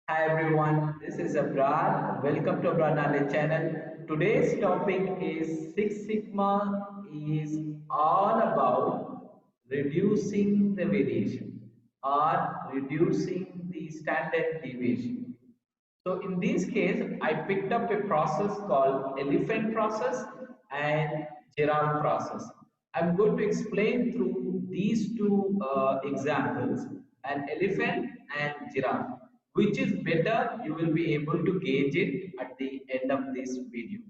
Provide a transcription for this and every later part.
Hi everyone, this is Abrar. Welcome to Abrar Knowledge channel. Today's topic is Six Sigma is all about reducing the variation or reducing the standard deviation. So in this case, I picked up a process called elephant process and giraffe process. I'm going to explain through these two examples, an elephant and giraffe. Which is better, you will be able to gauge it at the end of this video.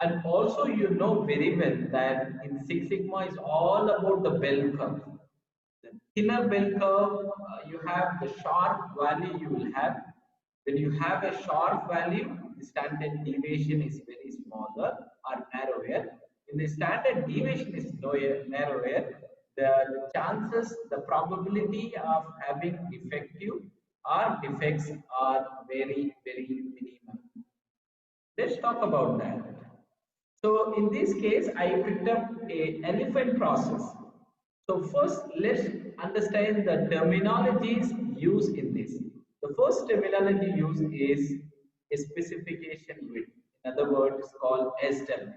And also you know very well that in Six Sigma is all about the bell curve. The thinner bell curve, you have the sharp value you will have. When you have a sharp value, the standard deviation is very smaller or narrower. When the standard deviation is narrower, the chances, the probability of having defective or defects are very minimal. Let's talk about that. So in this case, I picked up a elephant process. So first, let's understand the terminologies used in this. The first terminology used is a specification width. In other words, called SW.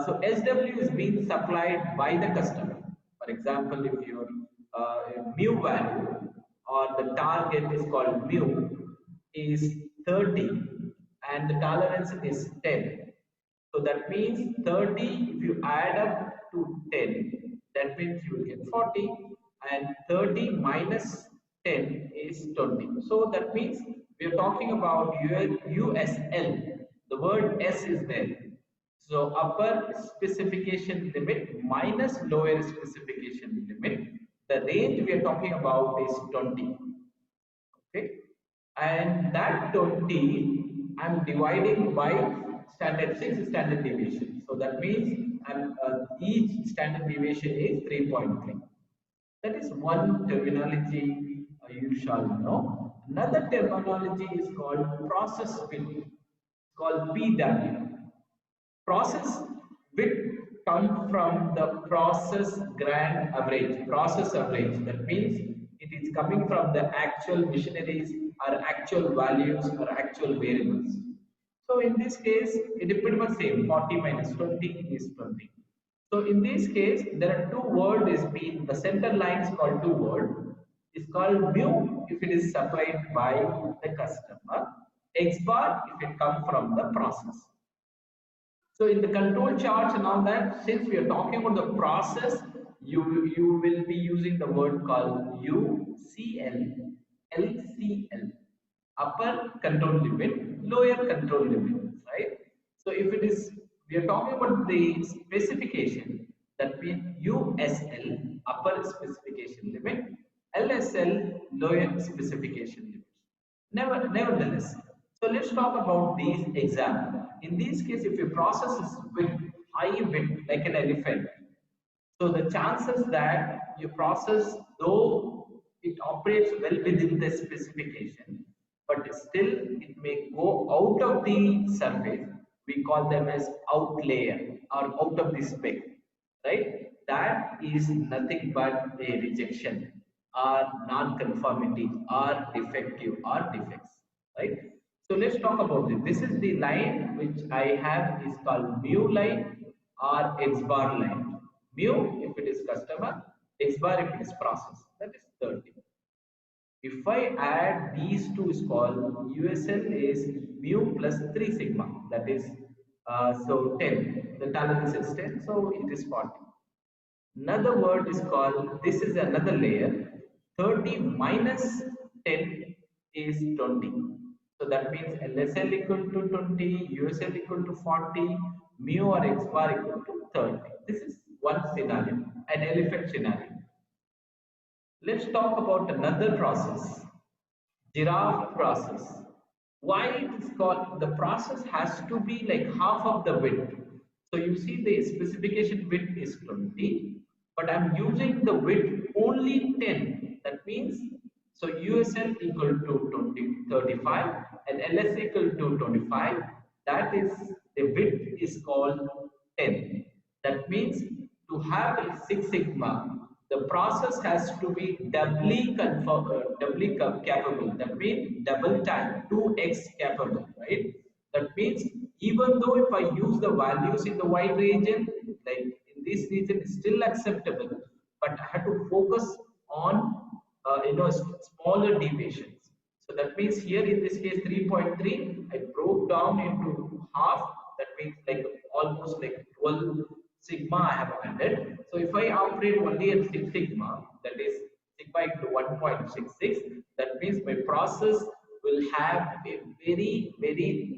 So SW is being supplied by the customer. For example, if your mu value or the target is called mu is 30 and the tolerance is 10. So that means 30, if you add up to 10, that means you will get 40, and 30 minus 10 is 20. So that means we are talking about USL. The word S is there. So upper specification limit minus lower specification limit. The range we are talking about is 20. Okay, and that 20 I'm dividing by standard 6 standard deviation. So that means each standard deviation is 3.3. That is one terminology you shall know. Another terminology is called process width, called PW. Process width comes from the process grand average, process average. That means it is coming from the actual machineries or actual values or actual variables. So in this case, it is pretty much same. 40 minus 20 is 20. So in this case, there are two words is being the center line is called two word. Is called mu if it is supplied by the customer. X bar if it comes from the process. So in the control charts and all that, since we are talking about the process, you will be using the word called UCL, LCL, upper control limit, lower control limit, right? So if it is, we are talking about the specification, that means USL, upper specification limit, LSL, lower specification limit. Nevertheless, so let's talk about these examples. In this case, if your process is with high width, like an elephant, so the chances that your process, though it operates well within the specification, but still it may go out of the surface. We call them as outlier or out of the spec, right? That is nothing but a rejection or non-conformity or defective or defects, right? So let's talk about this. This is the line which I have is called mu line or X bar line. Mu if it is customer, X bar if it is process. That is 30. If I add these two is called USL is mu plus 3 sigma. That is so 10. The tolerance is 10, so it is 40. Another word is called, this is another layer. 30 minus 10 is 20. So that means LSL equal to 20, USL equal to 40, mu or X bar equal to 30. This is one scenario, an elephant scenario. Let's talk about another process, giraffe process. Why it is called, the process has to be like half of the width. So you see the specification width is 20, but I'm using the width only 10. That means, so USL equal to 20, 35 and LS equal to 25. That is, the width is called 10. That means to have a Six Sigma, The process has to be doubly capable. That means double time, 2x capable, right? That means even though if I use the values in the white region, like in this region, it's still acceptable, but I have to focus on smaller deviations. So that means here in this case 3.3, I broke down into half. That means like almost like 12 sigma I have added. So if I operate only at 6 sigma, that is sigma into 1.66, that means my process will have a very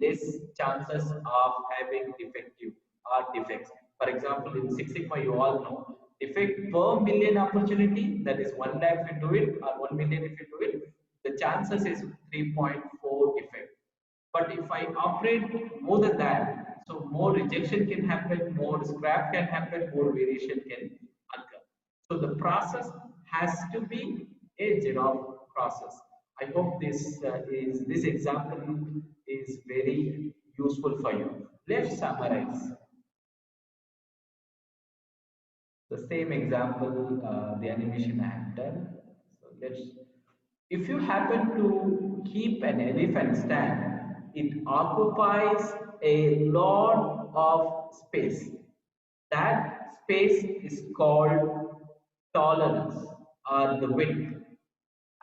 less chances of having defective or defects. For example, in 6 sigma you all know defect per million opportunity, that is 1 lakh into it or 1 million if you do it, the chances is 3.4 defect. But if I operate more than that, so more rejection can happen, more scrap can happen, more variation can occur. So the process has to be a giraffe process. I hope this example is very useful for you. Let's summarize the same example, the animation I have done. So let's. If you happen to keep an elephant stand, it occupies a lot of space. That space is called tolerance or the width.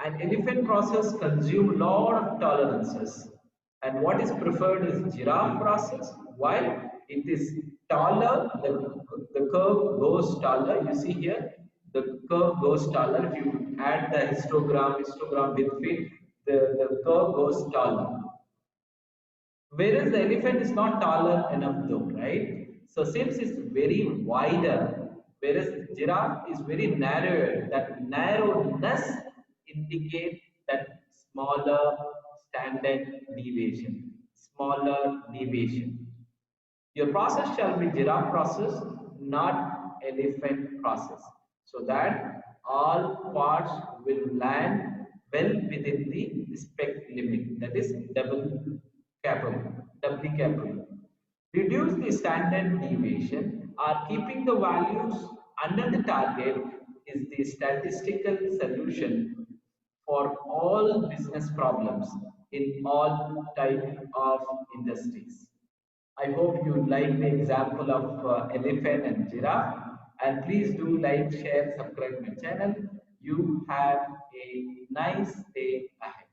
An elephant process consumes a lot of tolerances. And what is preferred is giraffe process. Why? It is taller, the curve goes taller. You see here, the curve goes taller. If you add the histogram with feet, the curve goes taller. Whereas the elephant is not taller enough though, right? So since it's very wider, whereas giraffe is very narrower, that narrowness indicates that smaller standard deviation, smaller deviation. Your process shall be giraffe process, not elephant process, so that all parts will land well within the spec limit, that is doubly capable. Reduce the standard deviation or keeping the values under the target is the statistical solution for all business problems in all type of industries. I hope you like the example of elephant and giraffe. And please do like, share, subscribe my channel. You have a nice day ahead.